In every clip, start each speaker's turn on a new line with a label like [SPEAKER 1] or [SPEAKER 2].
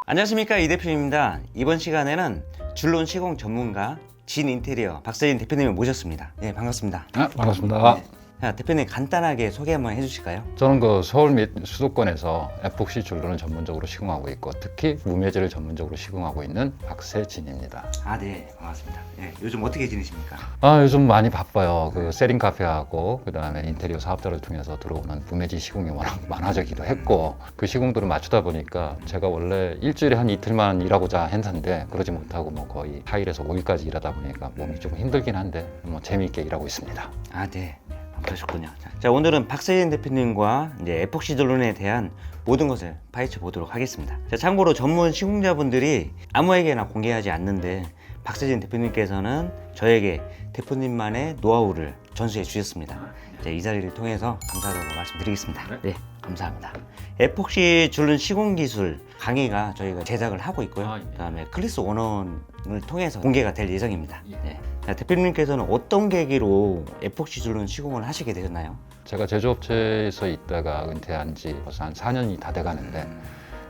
[SPEAKER 1] 안녕하십니까, 이 대표입니다. 이번 시간에는 줄눈 시공 전문가 진 인테리어 박세진 대표님을 모셨습니다. 네, 반갑습니다.
[SPEAKER 2] 반갑습니다.
[SPEAKER 1] 자, 대표님 간단하게 소개 한번 해주실까요?
[SPEAKER 2] 저는 서울 및 수도권에서 에폭시 줄눈을 전문적으로 시공하고 있고 특히 무매질을 전문적으로 시공하고 있는 박세진입니다.
[SPEAKER 1] 네, 반갑습니다. 네, 요즘 어떻게 지내십니까?
[SPEAKER 2] 요즘 많이 바빠요. 세링 카페하고 그다음에 인테리어 사업자를 통해서 들어오는 무매질 시공이 워낙 많아지기도 했고 그 시공들을 맞추다 보니까 제가 원래 일주일에 한 이틀만 일하고자 했는데 그러지 못하고 거의 4일에서 5일까지 일하다 보니까 몸이 조금 힘들긴 한데 재미있게 일하고 있습니다.
[SPEAKER 1] 네. 그러셨군요. 자, 오늘은 박세진 대표님과 이제 에폭시 줄눈에 대한 모든 것을 파헤쳐 보도록 하겠습니다. 자, 참고로 전문 시공자분들이 아무에게나 공개하지 않는데 박세진 대표님께서는 저에게 대표님만의 노하우를 전수해 주셨습니다. 이 자리를 통해서 감사하다고 말씀드리겠습니다. 네, 감사합니다. 에폭시 줄눈 시공 기술 강의가 저희가 제작을 하고 있고요. 그다음에 클래스 101을 통해서 공개가 될 예정입니다. 네. 자, 대표님께서는 어떤 계기로 에폭시 줄눈 시공을 하시게 되셨나요?
[SPEAKER 2] 제가 제조업체에서 있다가 은퇴한 지 벌써 한 4년이 다 돼가는데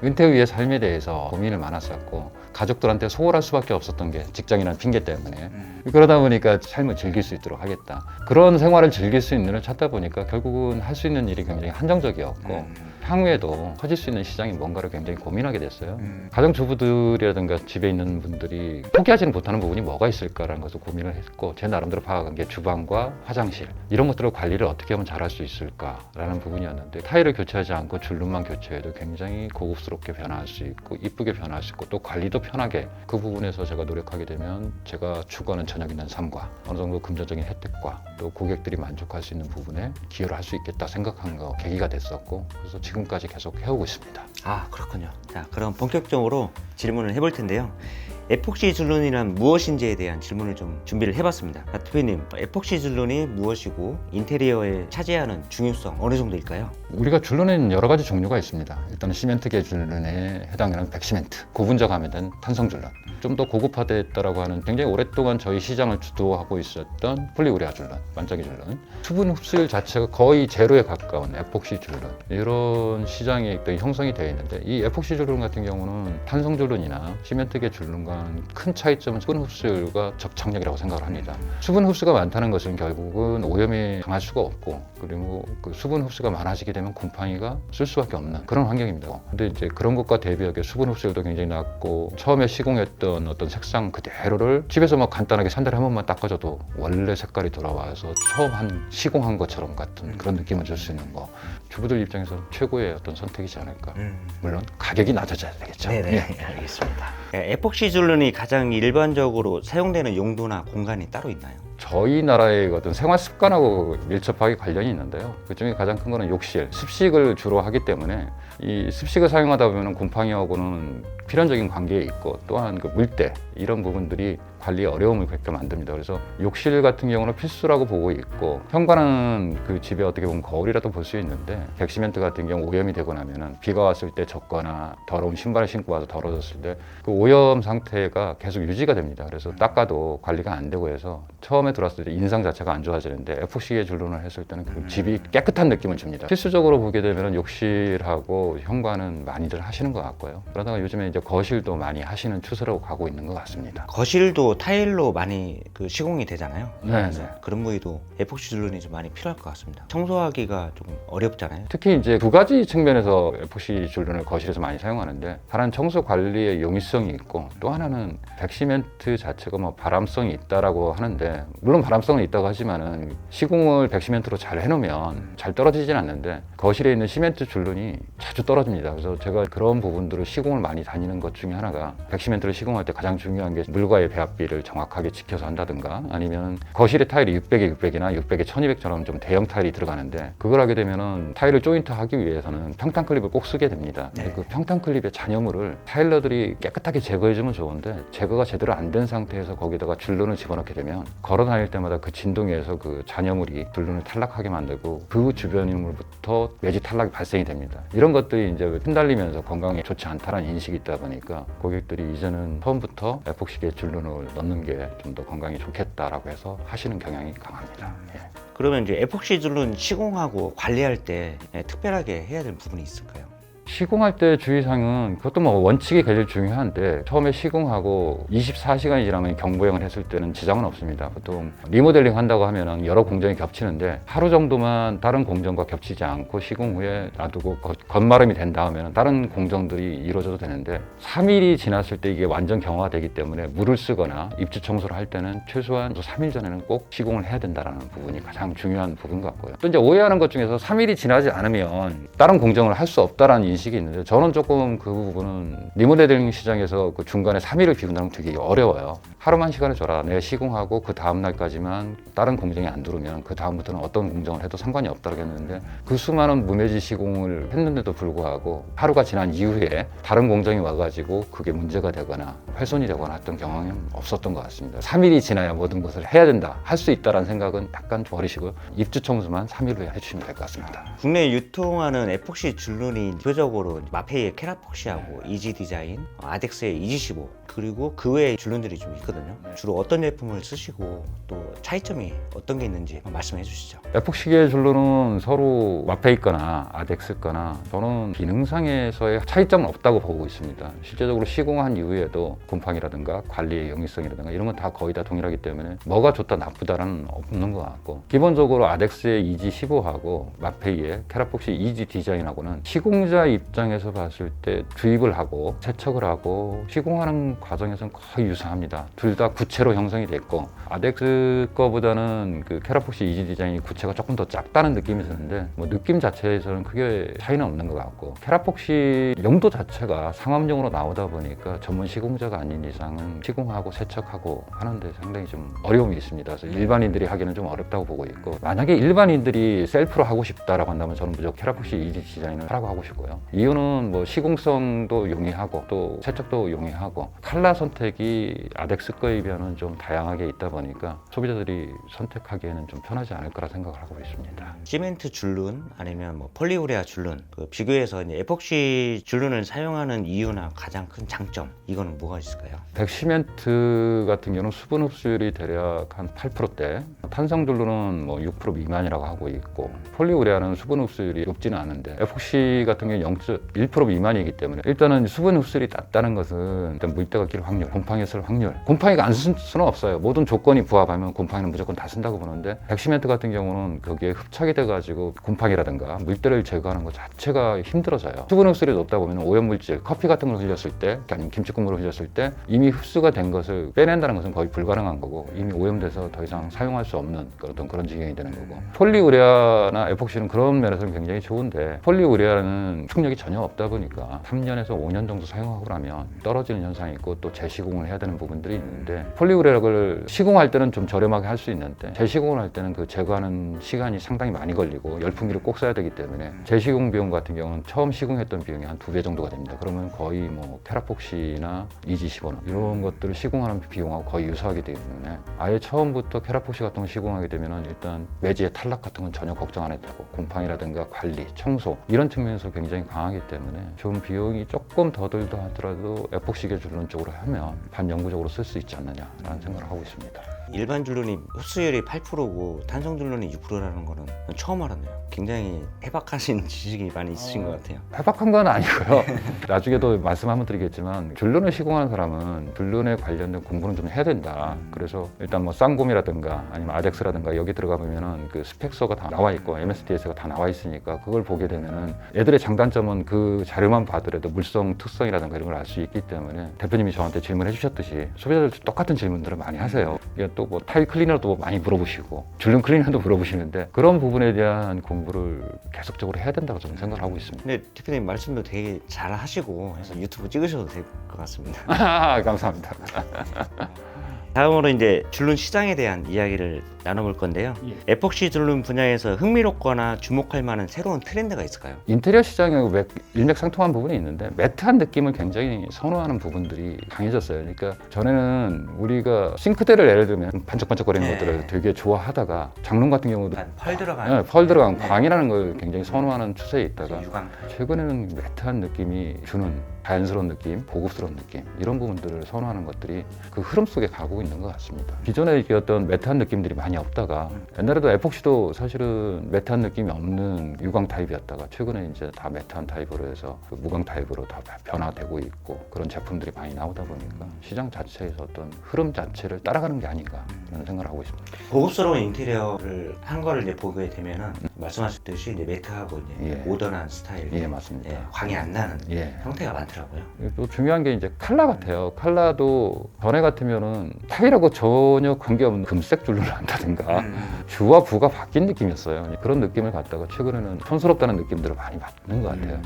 [SPEAKER 2] 은퇴 후의 삶에 대해서 고민을 많았었고 가족들한테 소홀할 수밖에 없었던 게 직장이라는 핑계 때문에 그러다 보니까 삶을 즐길 수 있도록 하겠다. 그런 생활을 즐길 수 있는 일을 찾다 보니까 결국은 할 수 있는 일이 굉장히 한정적이었고 향후에도 커질 수 있는 시장이 뭔가를 굉장히 고민하게 됐어요. 가정주부들이라든가 집에 있는 분들이 포기하지는 못하는 부분이 뭐가 있을까라는 것을 고민을 했고 제 나름대로 파악한 게 주방과 화장실 이런 것들을 관리를 어떻게 하면 잘할 수 있을까라는 부분이었는데 타일을 교체하지 않고 줄눈만 교체해도 굉장히 고급스럽게 변화할 수 있고 이쁘게 변화할 수 있고 또 관리도 편하게 그 부분에서 제가 노력하게 되면 제가 추구하는 저녁 있는 삶과 어느 정도 금전적인 혜택과 또 고객들이 만족할 수 있는 부분에 기여를 할 수 있겠다 생각한 거 계기가 됐었고 그래서 지금까지 계속 해오고 있습니다.
[SPEAKER 1] 그렇군요. 자, 그럼 본격적으로 질문을 해볼 텐데요. 에폭시 줄눈이란 무엇인지에 대한 질문을 좀 준비를 해봤습니다. 대표님, 에폭시 줄눈이 무엇이고 인테리어에 차지하는 중요성 어느 정도일까요?
[SPEAKER 2] 우리가 줄눈에는 여러 가지 종류가 있습니다. 일단 시멘트계 줄눈에 해당하는 백시멘트, 고분자감에 탄성 줄눈, 좀 더 고급화됐다라고 하는 굉장히 오랫동안 저희 시장을 주도하고 있었던 폴리우레아 줄눈, 반짝이 줄눈, 수분 흡수율 자체가 거의 제로에 가까운 에폭시 줄눈 이런 시장이 또 형성이 되어 있는데 이 에폭시 줄눈 같은 경우는 탄성 줄눈이나 시멘트계 줄눈과는 큰 차이점은 수분 흡수율과 접착력이라고 생각을 합니다. 수분 흡수가 많다는 것은 결국은 오염이 강할 수가 없고 그리고 그 수분 흡수가 많아지게 되면 곰팡이가 쓸 수밖에 없는 그런 환경입니다. 근데 이제 그런 것과 대비하게 수분 흡수율도 굉장히 낮고 처음에 시공했던 어떤 색상 그대로를 집에서 간단하게 한 달에 한 번만 닦아줘도 원래 색깔이 돌아와서 처음 시공한 것처럼 같은 그런 느낌을 줄 수 있는 거 주부들 입장에서 최고의 어떤 선택이지 않을까. 물론 가격이 낮아져야 되겠죠.
[SPEAKER 1] 네네, 알겠습니다. 에폭시 줄눈이 가장 일반적으로 사용되는 용도나 공간이 따로 있나요?
[SPEAKER 2] 저희 나라의 어떤 생활 습관하고 밀접하게 관련이 있는데요. 그 중에 가장 큰 거는 욕실, 습식을 주로 하기 때문에 이 습식을 사용하다 보면 곰팡이하고는 필연적인 관계에 있고 또한 그 물때 이런 부분들이 관리에 어려움을 겪게 만듭니다. 그래서 욕실 같은 경우는 필수라고 보고 있고 현관은 그 집에 어떻게 보면 거울이라도 볼 수 있는데 백시멘트 같은 경우 오염이 되고 나면은 비가 왔을 때 젖거나 더러운 신발을 신고 와서 더러워졌을 때 그 오염 상태가 계속 유지가 됩니다. 그래서 닦아도 관리가 안 되고 해서 처음에 들어왔을 때 인상 자체가 안 좋아지는데 에폭시계 줄눈을 했을 때는 그 집이 깨끗한 느낌을 줍니다. 필수적으로 보게 되면 욕실하고 현관은 많이들 하시는 것 같고요. 그러다가 요즘에 이제 거실도 많이 하시는 추세로 가고 있는 것 같습니다.
[SPEAKER 1] 거실도 타일로 많이 시공이 되잖아요.
[SPEAKER 2] 네.
[SPEAKER 1] 그런 부위도 에폭시 줄눈이 좀 많이 필요할 것 같습니다. 청소하기가 좀 어렵잖아요.
[SPEAKER 2] 특히 이제 두 가지 측면에서 에폭시 줄눈을 거실에서 많이 사용하는데 하나는 청소 관리의 용이성이 있고 또 하나는 백시멘트 자체가 바람성이 있다라고 하는데 물론 바람성은 있다고 하지만은 시공을 백시멘트로 잘 해놓으면 잘 떨어지진 않는데 거실에 있는 시멘트 줄눈이 자주 떨어집니다. 그래서 제가 그런 부분들을 시공을 많이 다니는 것 중에 하나가 백시멘트를 시공할 때 가장 중요한 게 물과의 배합비를 정확하게 지켜서 한다든가 아니면 거실의 타일이 600에 600이나 600에 1200처럼 좀 대형 타일이 들어가는데 그걸 하게 되면은 타일을 조인트 하기 위해서는 평탄 클립을 꼭 쓰게 됩니다. 근데 그 평탄 클립의 잔여물을 타일러들이 깨끗하게 제거해주면 좋은데 제거가 제대로 안 된 상태에서 거기다가 줄눈을 집어넣게 되면 걸어 다닐 때마다 그 진동에서 그 잔여물이 줄눈을 탈락하게 만들고 그 주변인물부터 매지 탈락이 발생이 됩니다. 이런 것들이 이제 흩날리면서 건강에 좋지 않다는 인식이 있다 보니까 고객들이 이제는 처음부터 에폭시계 줄눈을 넣는 게 좀 더 건강에 좋겠다라고 해서 하시는 경향이 강합니다. 예.
[SPEAKER 1] 그러면 이제 에폭시 줄눈 시공하고 관리할 때 특별하게 해야 될 부분이 있을까요?
[SPEAKER 2] 시공할 때 주의사항은 그것도 뭐 원칙이 제일 중요한데 처음에 시공하고 24시간이 지나면 경보형을 했을 때는 지장은 없습니다. 보통 리모델링 한다고 하면 여러 공정이 겹치는데 하루 정도만 다른 공정과 겹치지 않고 시공 후에 놔두고 겉마름이 된 다음에는 다른 공정들이 이루어져도 되는데 3일이 지났을 때 이게 완전 경화되기 때문에 물을 쓰거나 입주 청소를 할 때는 최소한 3일 전에는 꼭 시공을 해야 된다는 부분이 가장 중요한 부분 같고요. 또 이제 오해하는 것 중에서 3일이 지나지 않으면 다른 공정을 할 수 없다는 인식이 있는데 저는 조금 그 부분은 리모델링 시장에서 그 중간에 3일을 비운다는 건 되게 어려워요. 하루만 시간을 줘라. 내가 시공하고 그 다음 날까지만 다른 공정이 안 들어오면 그 다음부터는 어떤 공정을 해도 상관이 없다고 했는데 그 수많은 무매지 시공을 했는데도 불구하고 하루가 지난 이후에 다른 공정이 와가지고 그게 문제가 되거나 훼손이 되거나 했던 경험이 없었던 것 같습니다. 3일이 지나야 모든 것을 해야 된다. 할 수 있다는 생각은 약간 버리시고요. 입주 청소만 3일 후에 해주시면 될 것 같습니다.
[SPEAKER 1] 국내에 유통하는 에폭시 줄눈이 대표적으로 마페이의 캐라폭시하고 이지 디자인, 아덱스의 이지15 그리고 그 외의 줄눈들이 좀 있거든요. 주로 어떤 제품을 쓰시고 또 차이점이 어떤 게 있는지 한번 말씀해 주시죠.
[SPEAKER 2] 에폭시계 줄눈은 서로 마페이거나 아덱스거나 저는 기능상에서의 차이점은 없다고 보고 있습니다. 실제적으로 시공한 이후에도 곰팡이라든가 관리의 용이성이라든가 이런 건 다 거의 다 동일하기 때문에 뭐가 좋다 나쁘다는 없는 것 같고 기본적으로 아덱스의 이지15하고 마페이의 캐라폭시 이지 디자인하고는 시공자 입장에서 봤을 때 주입을 하고 세척을 하고 시공하는 과정에서는 거의 유사합니다. 둘 다 구체로 형성이 됐고 아덱스 거보다는 그 캐라폭시 이지 디자인이 구체가 조금 더 작다는 느낌이 드는데 뭐 느낌 자체에서는 크게 차이는 없는 것 같고 캐라폭시 용도 자체가 상업용으로 나오다 보니까 전문 시공자가 아닌 이상은 시공하고 세척하고 하는데 상당히 좀 어려움이 있습니다. 그래서 일반인들이 하기는 좀 어렵다고 보고 있고 만약에 일반인들이 셀프로 하고 싶다라고 한다면 저는 무조건 캐라폭시 이지 디자인을 하라고 하고 싶고요. 이유는 뭐 시공성도 용이하고 또 세척도 용이하고 컬러 선택이 아덱스 거에 비하면 좀 다양하게 있다 보니까 소비자들이 선택하기에는 좀 편하지 않을 거라 생각을 하고 있습니다.
[SPEAKER 1] 시멘트 줄눈 아니면 뭐 폴리우레아 줄눈 그 비교해서 이제 에폭시 줄눈을 사용하는 이유나 가장 큰 장점 이거는 뭐가 있을까요?
[SPEAKER 2] 백시멘트 같은 경우는 수분 흡수율이 대략 한 8%대, 탄성 줄눈은 뭐 6% 미만이라고 하고 있고 폴리우레아는 수분 흡수율이 높지는 않은데 에폭시 같은 경우는 0.1% 미만이기 때문에 일단은 수분 흡수율이 낮다는 것은 일단 물때가 낄 확률, 곰팡이 쓸 확률, 곰팡이가 안 쓸 수는 없어요. 모든 조건이 부합하면 곰팡이는 무조건 다 쓴다고 보는데 백시멘트 같은 경우는 거기에 흡착이 돼가지고 곰팡이라든가 물때를 제거하는 것 자체가 힘들어져요. 수분 흡수율이 높다 보면 오염물질, 커피 같은 걸 흘렸을 때 아니면 김치 국물을 흘렸을 때 이미 흡수가 된 것을 빼낸다는 것은 거의 불가능한 거고 이미 오염돼서 더 이상 사용할 수 없는 어떤 그런 지경이 되는 거고 폴리우레아나 에폭시는 그런 면에서는 굉장히 좋은데 폴리우레아는 충력이 전혀 없다 보니까 3년에서 5년 정도 사용하고 나면 떨어지는 현상이 있고 또 재시공을 해야 되는 부분들이 있는데 폴리우레아를 시공할 때는 좀 저렴하게 할 수 있는데 재시공을 할 때는 그 제거하는 시간이 상당히 많이 걸리고 열풍기를 꼭 써야 되기 때문에 재시공 비용 같은 경우는 처음 시공했던 비용이 한 2배 정도가 됩니다. 그러면 거의 뭐 캐라폭시나 이지15나 이런 것들을 시공하는 비용하고 거의 유사하기 때문에 아예 처음부터 캐라폭시 같은 걸 시공하게 되면 일단 매지의 탈락 같은 건 전혀 걱정 안 해도 되고 곰팡이라든가 관리, 청소 이런 측면에서 굉장히 강하기 때문에 좀 비용이 조금 더 들다 하더라도 에폭시계 줄눈 쪽으로 하면 반영구적으로 쓸 수 있지 않느냐라는 생각을 하고 있습니다.
[SPEAKER 1] 일반 줄눈이 흡수율이 8%고 탄성 줄눈이 6%라는 거는 처음 알았네요. 굉장히 해박하신 지식이 많이 있으신 것 같아요.
[SPEAKER 2] 해박한 건 아니고요. 나중에도 말씀 한번 드리겠지만 줄눈을 시공하는 사람은 줄눈에 관련된 공부는 좀 해야 된다. 그래서 일단 뭐 쌍곰이라든가 아니면 아덱스라든가 여기 들어가 보면은 그 스펙서가 다 나와 있고 MSDS가 다 나와 있으니까 그걸 보게 되면은 애들의 장단점은 그 자료만 봐더라도 물성 특성이라든가 이런 걸 알 수 있기 때문에 대표님이 저한테 질문해 주셨듯이 소비자들도 똑같은 질문들을 많이 하세요. 또 뭐 타일 클리너도 많이 물어보시고 줄눈 클리너도 물어보시는데 그런 부분에 대한 공부를 계속적으로 해야 된다고 저는 생각을 하고 있습니다.
[SPEAKER 1] 근데 대표님 말씀도 되게 잘 하시고 해서 유튜브 찍으셔도 될 것 같습니다.
[SPEAKER 2] 감사합니다.
[SPEAKER 1] 다음으로 이제 줄눈 시장에 대한 이야기를 나눠볼 건데요. 에폭시 줄눈 분야에서 흥미롭거나 주목할 만한 새로운 트렌드가 있을까요?
[SPEAKER 2] 인테리어 시장에 일맥상통한 부분이 있는데 매트한 느낌을 굉장히 선호하는 부분들이 강해졌어요. 그러니까 전에는 우리가 싱크대를 예를 들면 반짝반짝거리는 것들을 되게 좋아하다가 장롱 같은 경우도
[SPEAKER 1] 펄 들어간
[SPEAKER 2] 펄 들어간 광이라는 걸 굉장히 선호하는 추세에 있다가
[SPEAKER 1] 유광
[SPEAKER 2] 최근에는 매트한 느낌이 주는 자연스러운 느낌, 고급스러운 느낌 이런 부분들을 선호하는 것들이 그 흐름 속에 가고 있는 것 같습니다. 기존에 어떤 매트한 느낌들이 많이 많이 없다가 옛날에도 에폭시도 사실은 메탄 느낌이 없는 유광 타입이었다가 최근에 이제 다 메탄 타입으로 해서 그 무광 타입으로 다 변화되고 있고 그런 제품들이 많이 나오다 보니까 시장 자체에서 어떤 흐름 자체를 따라가는 게 아닌가 그런 생각을 하고 있습니다.
[SPEAKER 1] 고급스러운 인테리어를 한 거를 이제 보게 되면은 말씀하셨듯이 이제 매트하고 이제
[SPEAKER 2] 예.
[SPEAKER 1] 모던한 스타일,
[SPEAKER 2] 예, 맞습니다.
[SPEAKER 1] 광이 안 나는
[SPEAKER 2] 예.
[SPEAKER 1] 형태가 많더라고요.
[SPEAKER 2] 또 중요한 게 이제 칼라 같아요. 칼라도 전에 같으면은 타일하고 전혀 관계없는 금색 줄눈을 한다든가 주와 부가 바뀐 느낌이었어요. 그런 느낌을 갖다가 최근에는 촌스럽다는 느낌들을 많이 받는 것 같아요.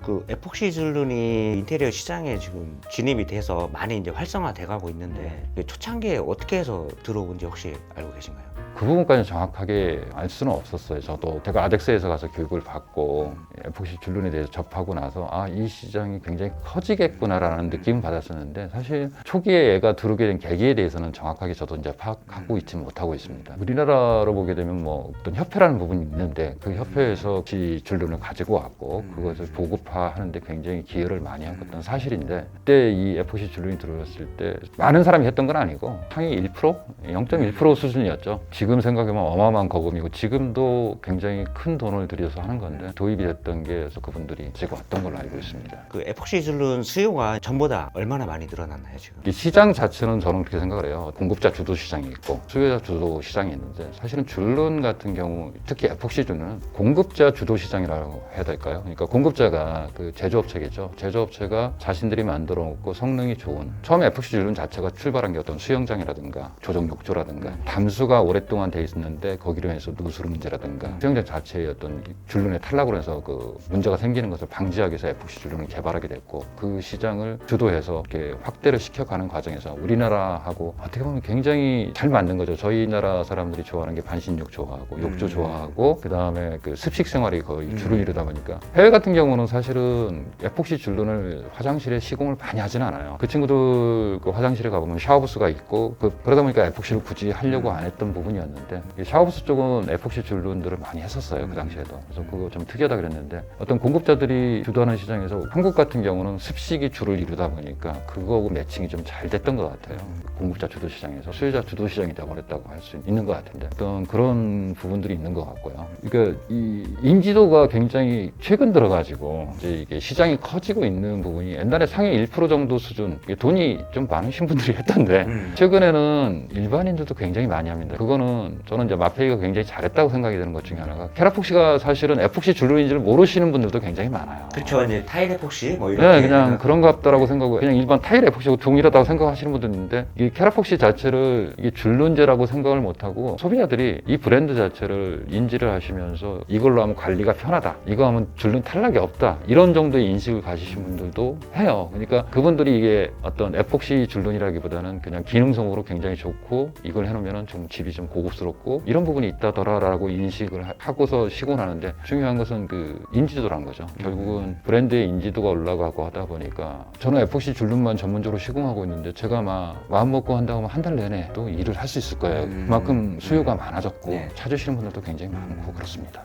[SPEAKER 1] 그 에폭시 줄눈이 인테리어 시장에 지금 진입이 돼서 많이 이제 활성화돼 가고 있는데 초창기에 어떻게 해서 들어온지 혹시 알고 계신가요?
[SPEAKER 2] 그 부분까지 정확하게 알 수는 없었어요. 저도 제가 아덱스에서 가서 교육을 받고 에폭시 줄눈에 대해서 접하고 나서 아, 이 시장이 굉장히 커지겠구나라는 느낌을 받았었는데 사실 초기에 얘가 들어오게 된 계기에 대해서는 정확하게 저도 이제 파악하고 있지 못하고 있습니다. 우리나라로 보게 되면 뭐 어떤 협회라는 부분이 있는데 그 협회에서 이 줄눈을 가지고 왔고 그것을 보급화하는데 굉장히 기여를 많이 한 것은 사실인데 그때 이 에폭시 줄눈이 들어왔을 때 많은 사람이 했던 건 아니고 상위 1%? 0.1% 수준이었죠. 지금 생각해보면 어마어마한 거금이고 지금도 굉장히 큰 돈을 들여서 하는 건데 도입이 됐던 게 그래서 그분들이 지고 왔던 걸로 알고 있습니다.
[SPEAKER 1] 그 에폭시 줄눈 수요가 전보다 얼마나 많이 늘어났나요 지금?
[SPEAKER 2] 이 시장 자체는 저는 그렇게 생각을 해요. 공급자 주도 시장이 있고 수요자 주도 시장이 있는데 사실은 줄눈 같은 경우 특히 에폭시 줄눈은 공급자 주도 시장이라고 해야 될까요? 그러니까 공급자가 그 제조업체겠죠. 제조업체가 자신들이 만들어 놓고 성능이 좋은 처음에 에폭시 줄눈 자체가 출발한 게 어떤 수영장이라든가 조정 욕조라든가 담수가 오랫동안 돼 있었는데 거기로 해서 누수 문제라든가 수영장 자체의 어떤 줄눈의 탈락으로 해서 그 문제가 생기는 것을 방지하기 위해서 에폭시 줄눈을 개발하게 됐고 그 시장을 주도해서 이렇게 확대를 시켜가는 과정에서 우리나라하고 어떻게 보면 굉장히 잘 맞는 거죠. 저희 나라 사람들이 좋아하는 게 반신욕 좋아하고 욕조 좋아하고 그 다음에 그 습식 생활이 거의 주를 이루다 보니까 해외 같은 경우는 사실은 에폭시 줄눈을 화장실에 시공을 많이 하진 않아요. 그 친구들 그 화장실에 가보면 샤워부스가 있고 그러다 보니까 에폭시를 굳이 하려고 안 했던 부분이었는데 샤워부스 쪽은 에폭시 줄눈들을 많이 했었어요. 그 당시에도. 그래서 그거 좀 특이하다 그랬는데 어떤 공급자들이 주도하는 시장에서 한국 같은 경우는 습식이 주를 이루다 보니까 그거하고 매칭이 좀 잘 됐던 것 같아요. 공급자 주도 시장에서 수요자 주도 시장이 되어버렸다고 할 수 있는 것 같은데 어떤 그런 부분들이 있는 것 같고요. 그러니까 이 인지도가 굉장히 최근 들어가지고 이제 이게 시장이 커지고 있는 부분이 옛날에 상위 1% 정도 수준 돈이 좀 많으신 분들이 했던데 최근에는 일반인들도 굉장히 많이 합니다. 그거는 저는 이제 마페이가 굉장히 잘했다고 생각이 드는 것 중에 하나가 케라폭시가 사실은 에폭시 줄눈인지를 모르시는 분들도 굉장히 많아요.
[SPEAKER 1] 그렇죠. 이제 타일 에폭시 뭐 이런.
[SPEAKER 2] 네, 그냥 그런 것 같다라고 생각하고 그냥 일반 타일 에폭시하고 동일하다고 생각하시는 분도 있는데 이 케라폭시 자체를 이게 줄눈제라고 생각을 못하고 소비자들이 이 브랜드 자체를 인지를 하시면서 이걸로 하면 관리가 편하다. 이거 하면 줄눈 탈락이 없다. 이런 정도의 인식을 가지신 분들도 해요. 그러니까 그분들이 이게 어떤 에폭시 줄눈이라기보다는 그냥 기능성으로 굉장히 좋고 이걸 해놓으면 좀 집이 좀 고급스럽고 이런 부분이 있다더라라고 인식을 하고서 시공하는데 중요한 것은 그 인지도라는 거죠. 결국은 브랜드의 인지도가 올라가고 하다 보니까 저는 에폭시 줄눈만 전문적으로 시공하고 있는데 제가 막 마음 먹고 한다고 하면 한 달 내내 또 일을 할 수 있을 거예요. 그만큼 수요가 많아졌고
[SPEAKER 1] 네.
[SPEAKER 2] 찾으시는 분들도 굉장히 많고 그렇습니다.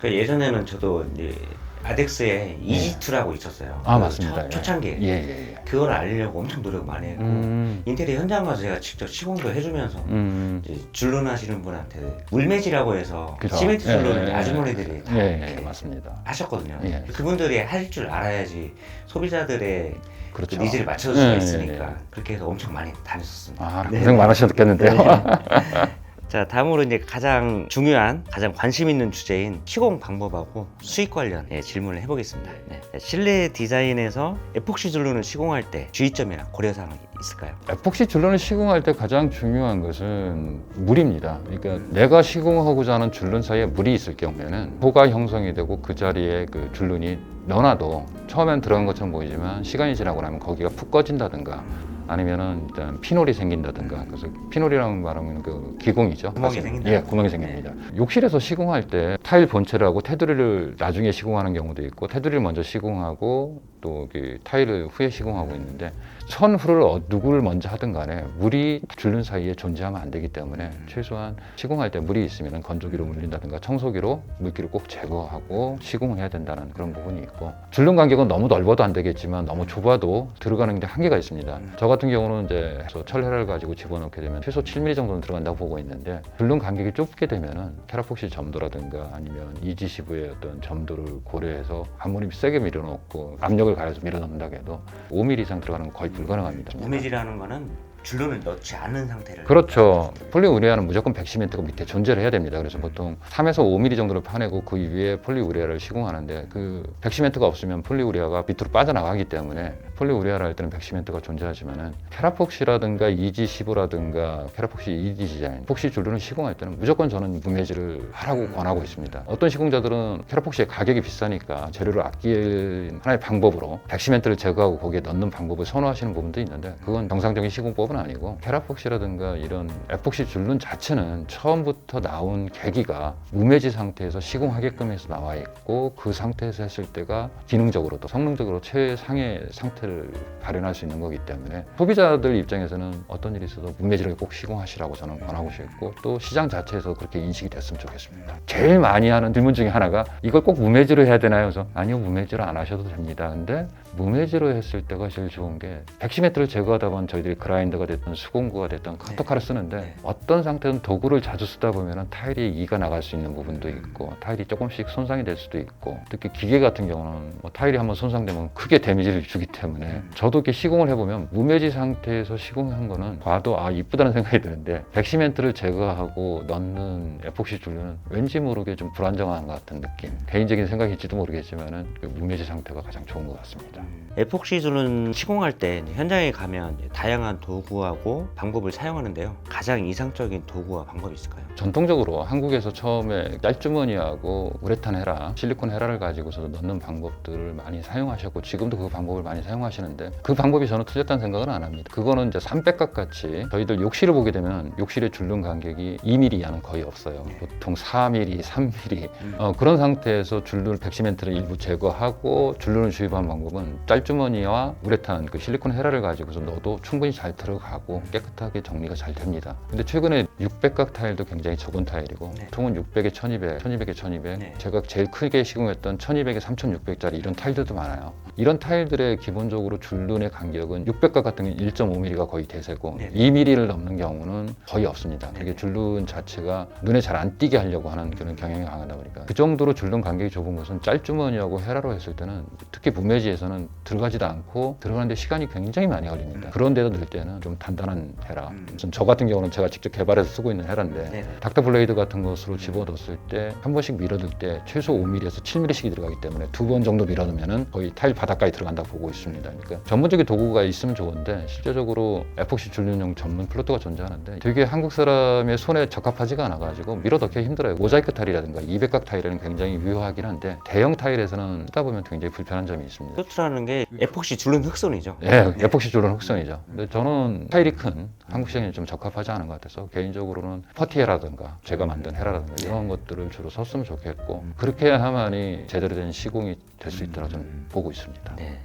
[SPEAKER 1] 그 예전에는 저도 이제 아덱스에 이지2라고 있었어요.
[SPEAKER 2] 아,
[SPEAKER 1] 그
[SPEAKER 2] 맞습니다.
[SPEAKER 1] 초창기에.
[SPEAKER 2] 예.
[SPEAKER 1] 그걸 알리려고 엄청 노력 많이 했고 인테리어 현장 가서 제가 직접 시공도 해주면서 이제 줄눈 하시는 분한테 물매지라고 해서
[SPEAKER 2] 그죠.
[SPEAKER 1] 시멘트 줄눈을
[SPEAKER 2] 예,
[SPEAKER 1] 아주머니들이 다
[SPEAKER 2] 예, 맞습니다.
[SPEAKER 1] 하셨거든요.
[SPEAKER 2] 예.
[SPEAKER 1] 그분들이 할 줄 알아야지 소비자들의
[SPEAKER 2] 그렇죠.
[SPEAKER 1] 그 니즈를 맞춰줄 수가
[SPEAKER 2] 예,
[SPEAKER 1] 있으니까
[SPEAKER 2] 예.
[SPEAKER 1] 그렇게 해서 엄청 많이 다녔었습니다.
[SPEAKER 2] 아,
[SPEAKER 1] 네.
[SPEAKER 2] 고생 많으셨겠는데요.
[SPEAKER 1] 자, 다음으로 이제 가장 중요한, 가장 관심 있는 주제인 시공 방법하고 수익 관련 질문을 해보겠습니다. 네. 실내 디자인에서 에폭시 줄눈을 시공할 때 주의점이나 고려사항이 있을까요?
[SPEAKER 2] 에폭시 줄눈을 시공할 때 가장 중요한 것은 물입니다. 그러니까 내가 시공하고자 하는 줄눈 사이에 물이 있을 경우에는 호가 형성이 되고 그 자리에 그 줄눈이 넣어놔도 처음엔 들어간 것처럼 보이지만 시간이 지나고 나면 거기가 푹 꺼진다든가 아니면은 일단 피놀이 생긴다든가. 그래서 피놀이라는 말하면 그 기공이죠.
[SPEAKER 1] 구멍이 생긴다.
[SPEAKER 2] 예, 구멍이 생깁니다. 욕실에서 시공할 때 타일 본체를 하고 테두리를 나중에 시공하는 경우도 있고 테두리를 먼저 시공하고 또 타일을 후에 시공하고 있는데 선후를 누구를 먼저 하든 간에 물이 줄눈 사이에 존재하면 안 되기 때문에 최소한 시공할 때 물이 있으면 건조기로 물린다든가 청소기로 물기를 꼭 제거하고 시공을 해야 된다는 그런 부분이 있고, 줄눈 간격은 너무 넓어도 안 되겠지만 너무 좁아도 들어가는 데 한계가 있습니다. 저 같은 경우는 이제 철헤라를 가지고 집어넣게 되면 최소 7mm 정도는 들어간다고 보고 있는데, 줄눈 간격이 좁게 되면은 캐라폭시 점도라든가 아니면 이지시브의 어떤 점도를 고려해서 아무리 세게 밀어넣고 압력을 가해서 밀어넣는다고 해도 5mm 이상 들어가는 건 거의 불가능합니다.
[SPEAKER 1] 우메지라는 거는 줄눈을 넣지 않은 상태를.
[SPEAKER 2] 그렇죠. 폴리우레아는 무조건 백시멘트가 밑에 존재를 해야 됩니다. 그래서 보통 3에서 5mm 정도를 파내고 그 위에 폴리우레아를 시공하는데, 그 백시멘트가 없으면 폴리우레아가 밑으로 빠져나가기 때문에 폴리우레아를 할 때는 백시멘트가 존재하지만은 캐라폭시라든가 이지15라든가 캐라폭시 이지 디자인, 폭시 줄눈을 시공할 때는 무조건 저는 무매지를 하라고 권하고 있습니다. 어떤 시공자들은 캐라폭시의 가격이 비싸니까 재료를 아낄 하나의 방법으로 백시멘트를 제거하고 거기에 넣는 방법을 선호하시는 부분도 있는데, 그건 정상적인 시공법은 아니고, 캐라폭시라든가 이런 에폭시 줄눈 자체는 처음부터 나온 계기가 무매지 상태에서 시공하게끔 해서 나와 있고, 그 상태에서 했을 때가 기능적으로도 성능적으로 최상의 상태를 발현할 수 있는 거기 때문에 소비자들 입장에서는 어떤 일이 있어도 무매지를 꼭 시공하시라고 저는 권하고 싶고, 또 시장 자체에서 그렇게 인식이 됐으면 좋겠습니다. 제일 많이 하는 질문 중에 하나가 이걸 꼭 무매지로 해야 되나요? 그래서 아니요, 무매지로 안 하셔도 됩니다. 근데 무매지로 했을 때가 제일 좋은 게, 백시멘트를 제거하다 보면 저희들이 그라인더가 됐든 수공구가 됐든 카토카를 쓰는데 어떤 상태는 도구를 자주 쓰다 보면 타일이 이가 나갈 수 있는 부분도 있고 타일이 조금씩 손상이 될 수도 있고, 특히 기계 같은 경우는 뭐 타일이 한번 손상되면 크게 데미지를 주기 때문에 저도 이렇게 시공을 해보면 무매지 상태에서 시공한 거는 봐도 이쁘다는 생각이 드는데, 백시멘트를 제거하고 넣는 에폭시 줄눈은 왠지 모르게 좀 불안정한 것 같은 느낌, 개인적인 생각일지도 모르겠지만은 그 무매지 상태가 가장 좋은 것 같습니다.
[SPEAKER 1] 에폭시 줄눈 시공할 때 현장에 가면 다양한 도구하고 방법을 사용하는데요. 가장 이상적인 도구와 방법이 있을까요?
[SPEAKER 2] 전통적으로 한국에서 처음에 짤주머니하고 우레탄 헤라, 실리콘 헤라를 가지고서 넣는 방법들을 많이 사용하셨고, 지금도 그 방법을 많이 사용하시는데, 그 방법이 저는 틀렸다는 생각은 안 합니다. 그거는 이제 삼백각 같이 저희들 욕실을 보게 되면 욕실의 줄눈 간격이 2mm 이하는 거의 없어요. 보통 4mm, 3mm 그런 상태에서 줄눈 백시멘트를 일부 제거하고 줄눈을 주입한 방법은 짤주머니와 우레탄 그 실리콘 헤라를 가지고서 넣어도 충분히 잘 들어가고 깨끗하게 정리가 잘 됩니다. 근데 최근에 600각 타일도 굉장히 적은 타일이고, 통은 600에 1200, 1200에 1200, 제가 제일 크게 시공했던 1200에 3600짜리 이런 타일들도 많아요. 이런 타일들의 기본적으로 줄눈의 간격은 600각 같은 경우는 1.5mm가 거의 대세고 2mm를 넘는 경우는 거의 없습니다. 그게 줄눈 자체가 눈에 잘 안 띄게 하려고 하는 그런 경향이 강하다 보니까, 그 정도로 줄눈 간격이 좁은 것은 짤주머니하고 헤라로 했을 때는, 특히 무매지에서는 들어가지도 않고 들어가는데 시간이 굉장히 많이 걸립니다. 그런 데도 넣을 때는 좀 단단한 헤라, 저 같은 경우는 제가 직접 개발해서 쓰고 있는 헤라인데 닥터 블레이드 같은 것으로 집어넣었을 때 한 번씩 밀어넣을 때 최소 5mm에서 7mm씩이 들어가기 때문에 2번 정도 밀어넣으면 거의 타일 바닥까지 들어간다고 보고 있습니다. 그러니까 전문적인 도구가 있으면 좋은데, 실제적으로 에폭시 줄눈용 전문 플로트가 존재하는데 되게 한국 사람의 손에 적합하지가 않아가지고 밀어넣기 힘들어요. 모자이크 타일이라든가 200각 타일은 굉장히 유효하긴 한데, 대형 타일에서는 쓰다 보면 굉장히 불편한 점이 있습니다.
[SPEAKER 1] 플로트라는 게 에폭시 줄눈 흑선이죠.
[SPEAKER 2] 네, 에폭시 줄눈 흑선이죠. 근데 저는 타일이 큰 한국 시장에 좀 적합하지 않은 것 같아서 개인적으로는 퍼티헤라든가 제가 만든 헤라든가 이런 것들을 주로 썼으면 좋겠고, 그렇게 해야만이 제대로 된 시공이 될 수 있다고 저는 보고 있습니다.
[SPEAKER 1] 네.